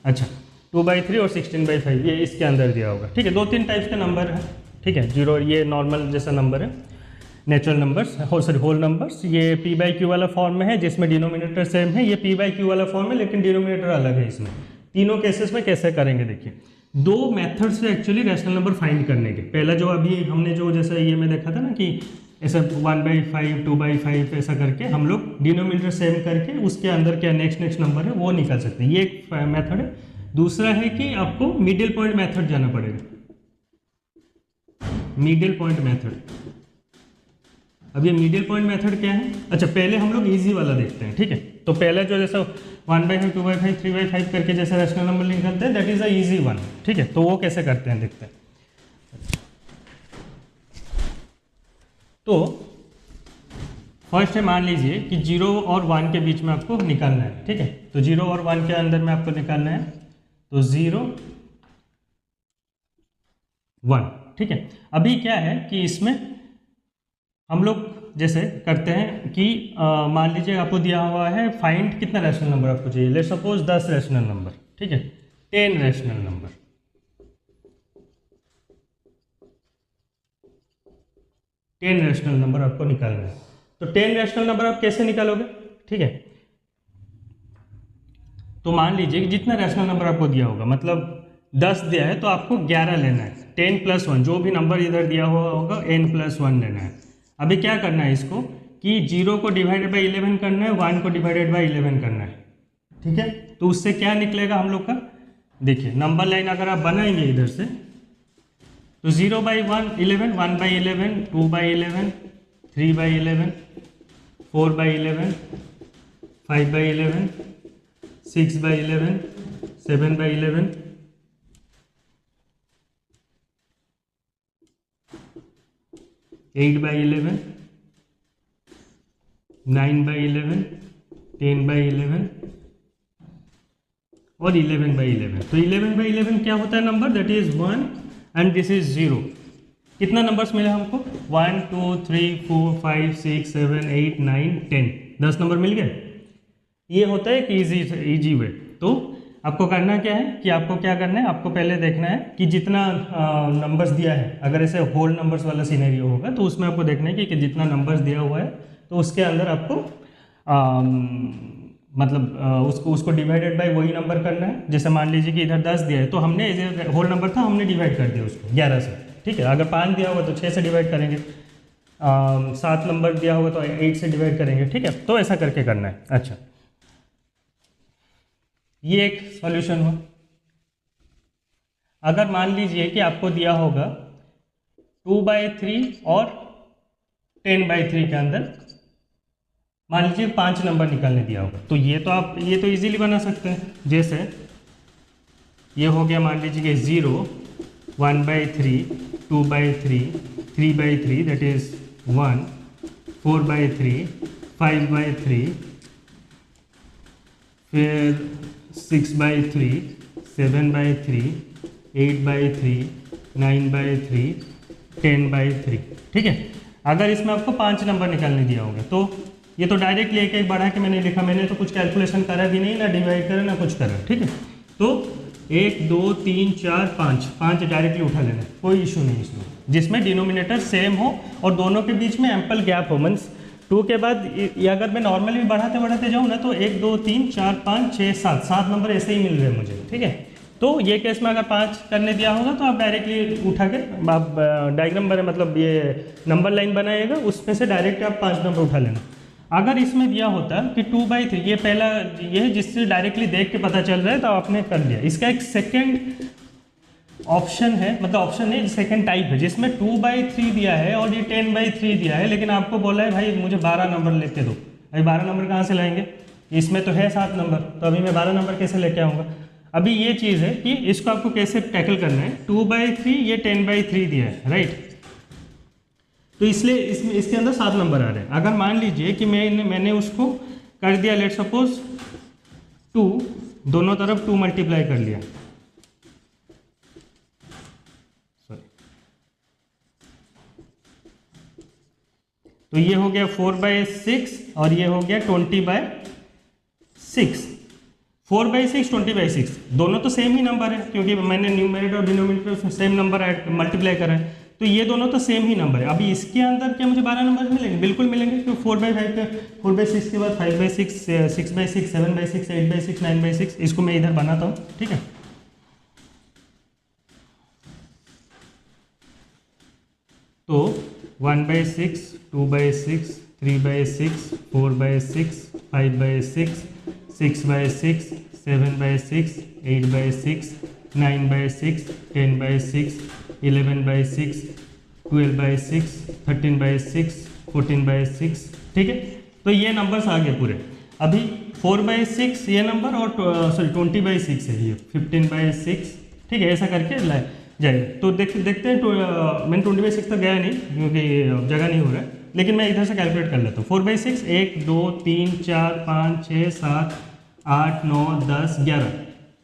अच्छा, 2/3 और 16/5 ये इसके अंदर दिया होगा, ठीक है। 2-3 टाइप्स का नंबर है, ठीक है। जीरो ये नॉर्मल जैसा नंबर है, नेचुरल नंबर्स, होल नंबर्स। ये p/q वाला फॉर्म में है जिसमें डिनोमिनेटर सेम है, ये p/q वाला फॉर्म है लेकिन डिनोमिनेटर अलग है इसमें। तीनों केसेस में कैसे करेंगे देखिए, दो मेथड्स है एक्चुअली रैशनल नंबर फाइंड करने के। पहला जो अभी हमने जो जैसे ये में देखा था ना कि ऐसा 1/5 2/5 ऐसा करके हम लोग डिनोमिनेटर सेम करके उसके अंदर क्या नेक्स्ट नंबर है वो निकाल सकते हैं, ये एक मेथड है। दूसरा है कि आपको मिडिल पॉइंट मेथड जाना पड़ेगा, मिडिल पॉइंट मेथड। अब ये मिडिल पॉइंट मेथड क्या है, अच्छा पहले हम लोग इजी वाला देखते हैं, ठीक है। तो पहले जो जैसा 1/5 2/5 3/5 करके जैसे रैशनल नंबर निकलते हैं, that is a easy one, ठीक है। तो वो कैसे करते हैं देखते हैं। तो फर्स्ट है, मान लीजिए कि 0 और 1 के बीच में आपको निकालना है, ठीक है। तो 0 और 1 के अंदर में आपको निकालना है, तो 0 1, ठीक है। अभी क्या है कि इसमें हम लोग जैसे करते हैं कि मान लीजिए आपको दिया हुआ है फाइंड कितना रैशनल नंबर आपको चाहिए, लेट्स सपोज 10 रैशनल नंबर, ठीक है, 10 rational number. Ten rational number आपको निकालना है। तो 10 रैशनल नंबर आप कैसे निकालोगे? ठीक है, तो मान लीजिए कि जितना रैशनल नंबर आपको दिया होगा, मतलब 10 दिया है तो आपको 11 लेना है। 10 + 1 जो भी नंबर इधर दिया हुआ होगा n + 1 लेना है। अभी क्या करना है इसको कि 0 को डिवाइडेड बाई 11 करना है, 1 को डिवाइडेड बाई 11 करना है। ठीक है, तो उससे क्या निकलेगा हम लोग का, देखिए नंबर लाइन अगर आप बनाएंगे इधर से तो 0/1 11, 1/11, 2/11, 3/11, 4/11, 5/11, 6/11, 7/11, 8/11, 9/11, 10/11 और 11/11। तो 11/11 क्या होता है number, that is 1 and this is 0। कितना नंबर्स मिले हमको, 1 2 3 4 5 6 7 8 9 10, 10 नंबर मिल गए। ये होता है एक इजी वे। तो आपको करना क्या है कि आपको क्या करना है, आपको पहले देखना है कि जितना नंबर्स दिया है, अगर ऐसे होल नंबर्स वाला सिनेरियो होगा तो उसमें आपको देखना है कि जितना नंबर्स दिया हुआ है तो उसके अंदर आपको उसको डिवाइडेड बाय वही नंबर करना है। जैसे मान लीजिए कि इधर 10 दिया है तो हमने होल नंबर था, हमने डिवाइड कर दिया उसको 11 से। ठीक है, अगर 5 दिया होगा तो 6 से डिवाइड करेंगे, 7 नंबर दिया होगा तो 8 से डिवाइड करेंगे। ठीक है, तो ऐसा करके करना है। अच्छा, ये एक सॉल्यूशन हुआ। अगर मान लीजिए कि आपको दिया होगा 2/3 और 10/3 के अंदर मान लीजिए 5 नंबर निकालने दिया होगा, तो ये तो इजीली बना सकते हैं। जैसे ये हो गया, मान लीजिए कि 0, 1/3, 2/3, 3/3 दैट इज 1, 4/3, 5/3, फिर 6/3, 7/3, 8/3, 9/3, 10/3। ठीक है, अगर इसमें आपको 5 नंबर निकालने दिया होगा तो ये तो डायरेक्टली एक एक बढ़ा के मैंने लिखा, मैंने तो कुछ कैलकुलेशन करा भी नहीं, ना डिवाइड करा ना कुछ करा। ठीक है, तो 1 2 3 4 5 डायरेक्टली उठा लेना, कोई इशू नहीं इसमें, जिसमें डिनोमिनेटर सेम हो और दोनों के बीच में एम्पल गैप हो। मीन्स 2 के बाद ये अगर मैं नॉर्मली बढ़ाते बढ़ाते जाऊँ ना तो 1 2 3 4 5 6 7 नंबर ऐसे ही मिल रहे हैं मुझे। ठीक है, तो ये केस में अगर 5 करने दिया होगा तो आप डायरेक्टली उठा के आप डायग्राम बना, मतलब ये नंबर लाइन बनाइएगा, उसमें से डायरेक्ट आप 5 नंबर उठा लेना। अगर इसमें दिया होता कि 2/3, ये पहला ये है जिससे डायरेक्टली देख के पता चल रहा है तो आपने कर लिया। इसका एक सेकेंड ऑप्शन है, मतलब ऑप्शन है सेकेंड टाइप है, जिसमें 2/3 दिया है और ये 10/3 दिया है, लेकिन आपको बोला है भाई मुझे 12 नंबर लेके दो। अभी 12 नंबर कहाँ से लाएंगे, इसमें तो है 7 नंबर, तो अभी मैं 12 नंबर कैसे लेके आऊँगा। अभी ये चीज़ है कि इसको आपको कैसे टैकल करना है। 2/3 ये 10/3 दिया है, राइट, तो इसलिए इसके अंदर 7 नंबर आ रहे हैं। अगर मान लीजिए कि मैंने उसको कर दिया, लेट सपोज 2, दोनों तरफ 2 मल्टीप्लाई कर लिया, सॉरी, तो ये हो गया 4/6 और ये हो गया 20/6। 4/6 20/6 दोनों तो सेम ही नंबर है, क्योंकि मैंने न्यूमरेटर और डिनोमिनेटर सेम नंबर मल्टीप्लाई करा है, तो ये दोनों तो सेम ही नंबर है। अभी इसके अंदर क्या मुझे 12 नंबर मिलेंगे, बिल्कुल मिलेंगे, क्योंकि 4/6 के बाद 5/6, 6/6, 7/6, 8/6, 9/6, इसको मैं इधर बनाता हूँ। ठीक है, तो 1/6, 2/6, 3/6, 4/6, 5/6, 6/6, 7/6, 8/6, 9/6, 10/6, 11/6, 12/6, 13/6, 14/6। ठीक है, तो ये नंबर्स आ गए पूरे। अभी 4/6 ये नंबर और 20/6 है ये, 15/6। ठीक है, ऐसा करके जाएगा। तो देखते हैं, मैंने 20/6 तक गया नहीं क्योंकि जगह नहीं हो रहा है, लेकिन मैं इधर से कैलकुलेट कर लेता हूँ। 4/6 1 2 3 4 5 6 7 8 9 10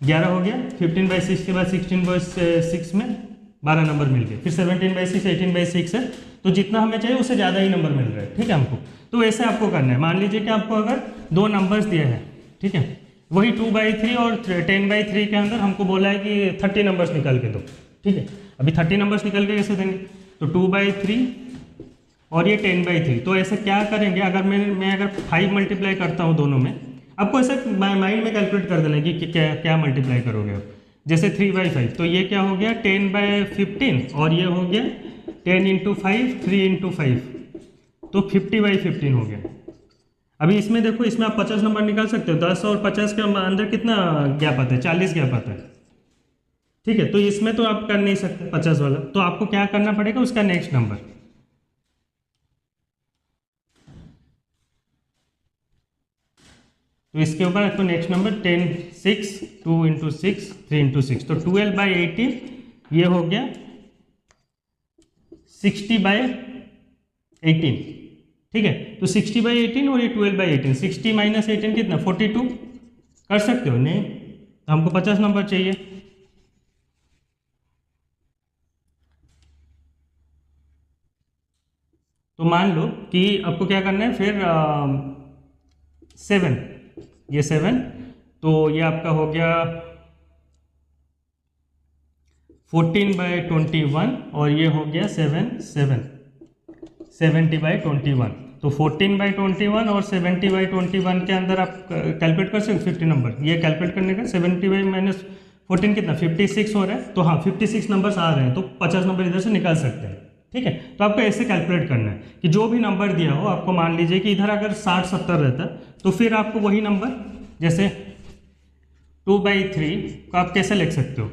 11 हो गया। 15/6 के बाद 16/6 में 12 नंबर मिल गए, फिर 17/6 18/6 है, तो जितना हमें चाहिए उससे ज़्यादा ही नंबर मिल रहा है। ठीक है हमको, तो ऐसे आपको करना है। मान लीजिए कि आपको अगर 2 नंबर्स दिए हैं, ठीक है, वही 2/3 और 10/3 के अंदर हमको बोला है कि 30 नंबर्स निकाल के दो, ठीक है। अभी 30 नंबर्स निकल के कैसे देंगे, तो 2/3 और ये 10/3। तो ऐसे क्या करेंगे, अगर मैं अगर 5 मल्टीप्लाई करता हूँ दोनों में, आपको ऐसे माइंड में कैलकुलेट कर देना कि क्या मल्टीप्लाई करोगे आप। जैसे 3/5 तो ये क्या हो गया 10/15 और ये हो गया 10 × 5 3 × 5 तो 50/15 हो गया। अभी इसमें देखो, इसमें आप 50 नंबर निकाल सकते हो। 10 और 50 के अंदर कितना गैप आता है, 40 गैप आता है, ठीक है। तो इसमें तो आप कर नहीं सकते 50 वाला, तो आपको क्या करना पड़ेगा, उसका नेक्स्ट नंबर। तो इसके ऊपर तो नेक्स्ट नंबर 10 6 2 × 6 3 × 6 तो 12/18 ये हो गया 60/18, ठीक है। तो 60/18 और ये 12/18, 60 - 18 कितना 42 कर सकते हो, नहीं तो हमको 50 नंबर चाहिए। तो मान लो कि आपको क्या करना है फिर 7, ये 7 तो ये आपका हो गया 14/21 और ये हो गया 70/21। तो 14/21 और 70/21 के अंदर आप कैलकुलेट कर सकते 50 नंबर। ये कैलकुलेट करने का 70/14 कितना 56 हो रहा है, तो हाँ 56 नंबर्स आ रहे हैं, तो 50 नंबर इधर से निकाल सकते हैं, ठीक है। तो आपको ऐसे कैलकुलेट करना है कि जो भी नंबर दिया हो, आपको मान लीजिए कि इधर अगर 60-70 रहता तो फिर आपको वही नंबर, जैसे 2/3 को आप कैसे लिख सकते हो,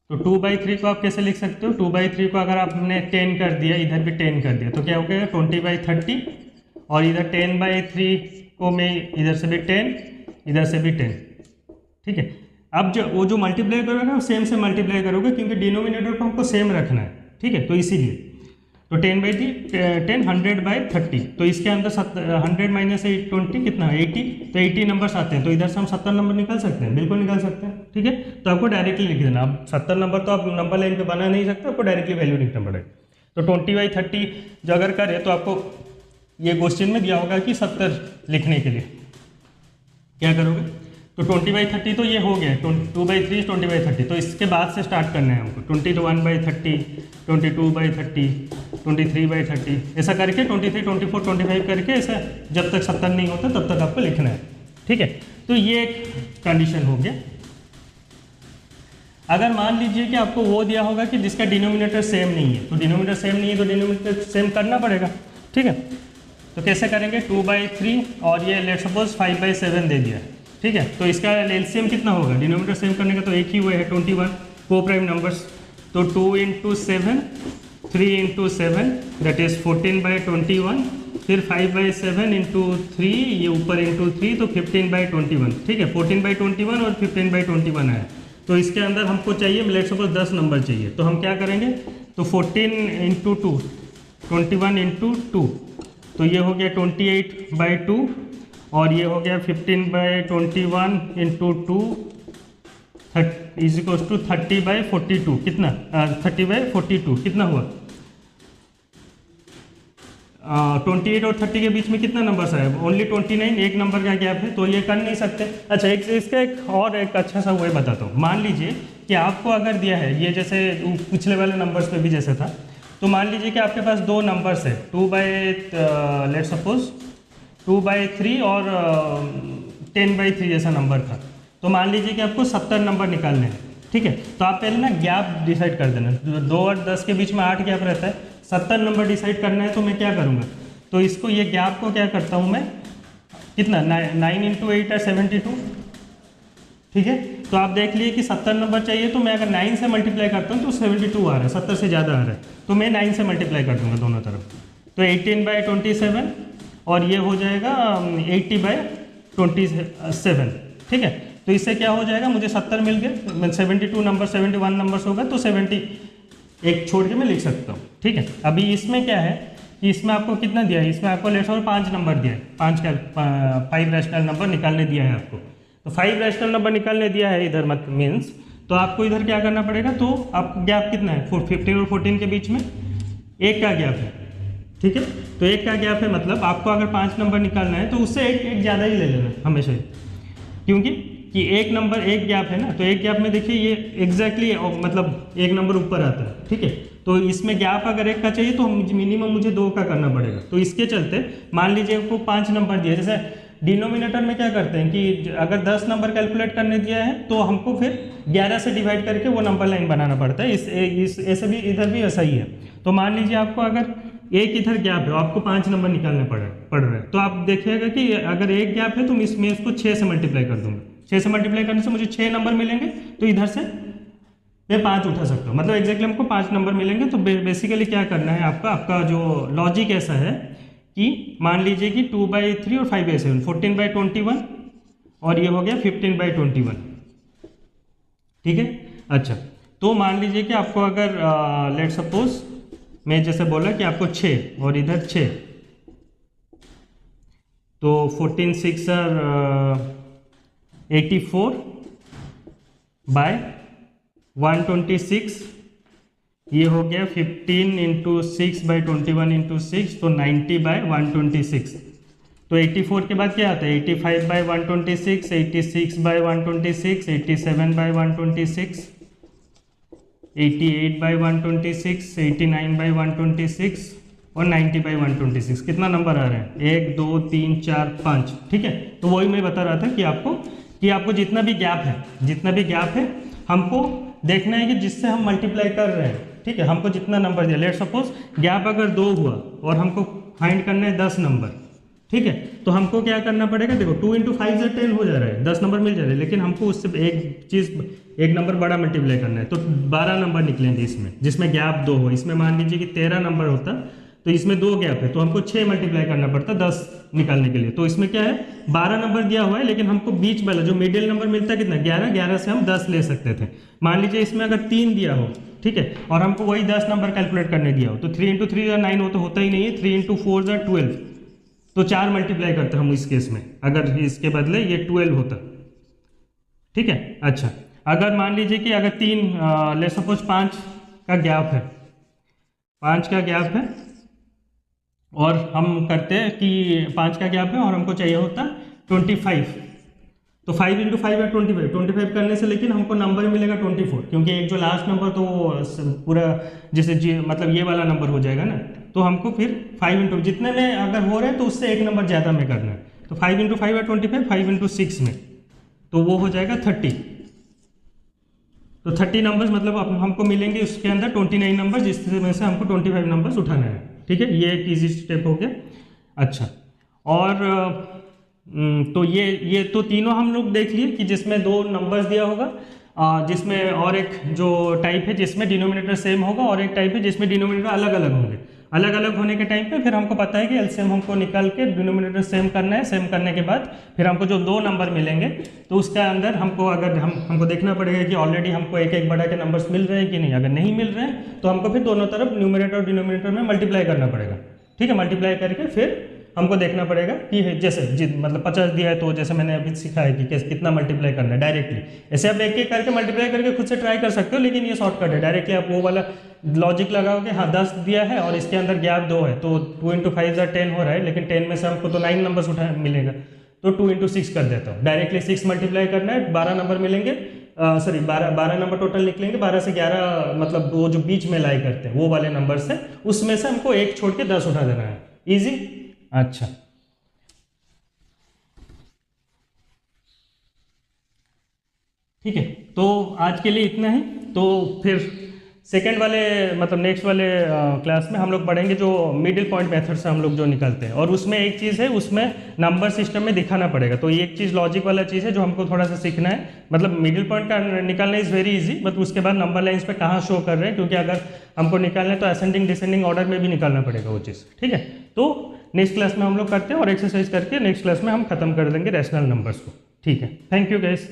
तो 2/3 को आप कैसे लिख सकते हो, 2/3 को अगर आपने 10 कर दिया, इधर भी 10 कर दिया, तो क्या हो गया 20/30 और इधर 10/3 को मैं इधर से भी 10 इधर से भी 10, ठीक है। अब जो मल्टीप्लाई करोगे ना सेम से मल्टीप्लाई करोगे, क्योंकि डिनोमिनेटर को हमको सेम रखना है, ठीक है। तो इसीलिए तो 10/10 100/30 तो इसके अंदर 100 - 20 कितना 80, तो 80 नंबर्स आते हैं, तो इधर से हम 70 नंबर निकाल सकते हैं, बिल्कुल निकाल सकते हैं, ठीक है। तो आपको डायरेक्टली लिख देना, अब 70 नंबर तो आप नंबर लाइन पे बना नहीं सकते, आपको डायरेक्टली वैल्यू लिखना पड़ेगा। तो 20/30 जो अगर करे तो आपको ये क्वेश्चन में दिया होगा कि 70 लिखने के लिए क्या करोगे, तो 20/30 तो ये हो गया 2/3 20/30, तो इसके बाद से स्टार्ट करना है हमको 21/30 22/30 23/30 ऐसा करके 23 24 25 करके ऐसा जब तक 70 नहीं होता तब तक आपको लिखना है, ठीक है। तो ये एक कंडीशन हो गया। अगर मान लीजिए कि आपको वो दिया होगा कि जिसका डिनोमिनेटर सेम नहीं है, तो डिनोमिनेटर सेम नहीं है तो डिनोमिनेटर सेम करना पड़ेगा, ठीक है। तो कैसे करेंगे 2/3 और ये लेट्स सपोज 5/7 दे दिया, ठीक है। तो इसका एलसीएम कितना होगा, डिनोमिनेटर सेम करने का तो एक ही हुआ है 21 को प्राइम नंबर्स, तो 2 × 7 3 × 7 दैट इज 14/21, फिर 5/7 × 3 ये ऊपर × 3 तो 15/21, ठीक है। 14/21 और 15/21 है, तो इसके अंदर हमको चाहिए लेट्स सपोज 10 नंबर चाहिए, तो हम क्या करेंगे, तो 14 × 2 21 × 2 तो ये हो गया 28/2 और ये हो गया 15/21 × 2 = 30/42 कितना 30/42 कितना हुआ 28 और 30 के बीच में कितना नंबर आया, ओनली 29, एक नंबर का गैप है, तो ये कर नहीं सकते। अच्छा इसका एक अच्छा सा वे बताता हूँ। मान लीजिए कि आपको अगर दिया है ये जैसे पिछले वाले नंबर्स पे भी जैसे था, तो मान लीजिए कि आपके पास दो नंबर्स है 2/लेट्स सपोज 2/3 और 10/3 जैसा नंबर था, तो मान लीजिए कि आपको 70 नंबर निकालने हैं, ठीक है। तो आप पहले ना गैप डिसाइड कर देना, 2 और 10 के बीच में 8 गैप रहता है, 70 नंबर डिसाइड करना है, तो मैं क्या करूँगा, तो इसको ये गैप को क्या करता हूँ मैं कितना 9 × 8 है 72, ठीक है। तो आप देख लिए कि 70 नंबर चाहिए, तो मैं अगर 9 से मल्टीप्लाई करता हूँ तो 72 आ रहा है, 70 से ज़्यादा आ रहा है, तो मैं 9 से मल्टीप्लाई कर दूँगा दोनों तरफ, तो 18/27 और ये हो जाएगा 80/27, ठीक है। तो इससे क्या हो जाएगा, मुझे 70 मिल गए, 72 नंबर 71 नंबर्स होगा, तो 70 एक छोड़ के मैं लिख सकता हूँ, ठीक है। अभी इसमें क्या है कि इसमें आपको कितना दिया है, इसमें आपको लेट्स सपोज 5 नंबर दिया है, 5 रैशनल नंबर निकालने दिया है आपको, तो 5 रैशनल नंबर निकालने दिया है इधर मत मीन्स, तो आपको इधर क्या करना पड़ेगा, तो आपको गैप कितना है 15 और 14 के बीच में एक का गैप है, ठीक है। तो एक का गैप है, मतलब आपको अगर 5 नंबर निकालना है तो उससे एक ज़्यादा ही ले लेना हमेशा ही, क्योंकि कि एक नंबर एक गैप है ना, तो एक गैप में देखिए ये एग्जैक्टली मतलब एक नंबर ऊपर आता है, ठीक है। तो इसमें गैप अगर एक का चाहिए तो मिनिमम मुझे 2 का करना पड़ेगा। तो इसके चलते मान लीजिए आपको 5 नंबर दिया, जैसे डिनोमिनेटर में क्या करते हैं कि अगर 10 नंबर कैलकुलेट करने दिया है तो हमको फिर 11 से डिवाइड करके वो नंबर लाइन बनाना पड़ता है। इस ऐसे भी इधर भी ऐसा ही है। तो मान लीजिए आपको अगर एक इधर गैप है, आपको 5 नंबर निकालने पड़ रहे हैं, तो आप देखिएगा कि अगर एक गैप है तो मैं इसको 6 से मल्टीप्लाई कर दूंगा। 6 से मल्टीप्लाई करने से मुझे 6 नंबर मिलेंगे, तो इधर से मैं 5 उठा सकता हूँ, मतलब एग्जैक्टली हमको 5 नंबर मिलेंगे। तो बेसिकली क्या करना है आपका जो लॉजिक ऐसा है कि मान लीजिए कि 2/3 और 5/7 14/21 और ये हो गया 15/21, ठीक है। अच्छा, तो मान लीजिए कि आपको अगर लेट सपोज मैं जैसे बोला कि आपको 6 और इधर 6, तो 14 6 84/126, ये हो गया 15 × 6/21 × 6, तो 90/126। तो 84 के बाद क्या आता है 85/126, 86/126, 87/126, 88/126, 89/126 और 90/126। कितना नंबर आ रहे हैं 1 2 3 4 5, ठीक है। तो वही मैं बता रहा था कि आपको जितना भी गैप है हमको देखना है कि जिससे हम मल्टीप्लाई कर रहे हैं, ठीक है। हमको जितना नंबर दिया, लेट सपोज गैप अगर 2 हुआ और हमको फाइंड करना है 10 नंबर, ठीक है। तो हमको क्या करना पड़ेगा, देखो 2 × 5 से 10 हो जा रहा है, 10 नंबर मिल जा रहे हैं, लेकिन हमको उससे एक नंबर बड़ा मल्टीप्लाई करना है। तो 12 नंबर निकलेंगे इसमें, जिसमें गैप 2 हो। इसमें मान लीजिए कि 13 नंबर होता तो इसमें 2 गैप है, तो हमको 6 मल्टीप्लाई करना पड़ता 10 निकालने के लिए। तो इसमें क्या है 12 नंबर दिया हुआ है, लेकिन हमको बीच वाला जो मिडिल नंबर मिलता है कितना 11 से हम 10 ले सकते थे। मान लीजिए इसमें अगर 3 दिया हो, ठीक है, और हमको वही 10 नंबर कैलकुलेट करने दिया हो, तो 3 × 3 9 हो तो होता ही नहीं है, 3 × 4 12, तो 4 मल्टीप्लाई करते हम इस केस में, अगर इसके बदले ये 12 होता, ठीक है। अच्छा, अगर मान लीजिए कि अगर 3 ले सपोज 5 का गैप है, 5 का गैप है और हम करते हैं कि 5 का गैप है और हमको चाहिए होता 25, तो 5 × 5 है 25 करने से लेकिन हमको नंबर मिलेगा 24, क्योंकि एक जो लास्ट नंबर तो वो पूरा जैसे मतलब ये वाला नंबर हो जाएगा ना। तो हमको फिर 5 × जितने में अगर हो रहे हैं तो उससे एक नंबर ज़्यादा में करना है। तो 5 × 5 है 25, 5 × 6 में तो वो हो जाएगा 30। तो 30 नंबर्स मतलब हमको मिलेंगे उसके अंदर 29 नंबर, जिसमें से हमको 25 नंबर्स उठाना है, ठीक है। ये एक इजी स्टेप हो गया। अच्छा, और तो ये तो तीनों हम लोग देख लिए कि जिसमें 2 नंबर्स दिया होगा, जिसमें और एक जो टाइप है जिसमें डिनोमिनेटर सेम होगा, और एक टाइप है जिसमें डिनोमिनेटर अलग अलग होंगे। अलग अलग होने के टाइम पे फिर हमको पता है कि एलसीएम हमको निकाल के डिनोमिनेटर सेम करना है। सेम करने के बाद फिर हमको जो 2 नंबर मिलेंगे तो उसके अंदर हमको अगर हमको देखना पड़ेगा कि ऑलरेडी हमको एक एक बड़ा के नंबर्स मिल रहे हैं कि नहीं। अगर नहीं मिल रहे हैं तो हमको फिर दोनों तरफ न्यूमरेटर और डिनोमिनेटर में मल्टीप्लाई करना पड़ेगा, ठीक है। मल्टीप्लाई करके फिर हमको देखना पड़ेगा कि जैसे मतलब 50 दिया है तो जैसे मैंने अभी सीखा है कि कैसे कितना मल्टीप्लाई करना है डायरेक्टली। ऐसे आप एक एक करके मल्टीप्लाई करके खुद से ट्राई कर सकते हो, लेकिन ये शॉर्टकट है। डायरेक्टली आप वो वाला लॉजिक लगाओगे, हाँ 10 दिया है और इसके अंदर गैप 2 है, तो 2 × 5 = 10 हो रहा है, लेकिन 10 में से हमको तो 9 नंबर्स उठा मिलेगा, तो 2 × 6 कर देता हूँ। डायरेक्टली 6 मल्टीप्लाई करना है, 12 नंबर मिलेंगे, सॉरी 12 नंबर टोटल निकलेंगे। 12 से 11 मतलब वो जो बीच में लाई करते हैं वो वाले नंबर से, उसमें से हमको एक छोड़ के 10 उठा देना है। ईजी। अच्छा, ठीक है, तो आज के लिए इतना ही। तो फिर सेकेंड वाले मतलब नेक्स्ट वाले क्लास में हम लोग पढ़ेंगे जो मिडिल पॉइंट मेथड से हम लोग जो निकलते हैं, और उसमें एक चीज़ है, उसमें नंबर सिस्टम में दिखाना पड़ेगा। तो ये एक चीज़ लॉजिक वाला चीज़ है जो हमको थोड़ा सा सीखना है। मतलब मिडिल पॉइंट का निकालना इज़ वेरी इजी, बट उसके बाद नंबर लाइन्स पे कहाँ शो कर रहे हैं, क्योंकि अगर हमको निकालना है तो असेंडिंग डिसेंडिंग ऑर्डर में भी निकालना पड़ेगा वो चीज़, ठीक है। तो नेक्स्ट क्लास में हम लोग करते हैं और एक्सरसाइज करके नेक्स्ट क्लास में हम खत्म कर देंगे रैशनल नंबर्स को, ठीक है। Thank you guys.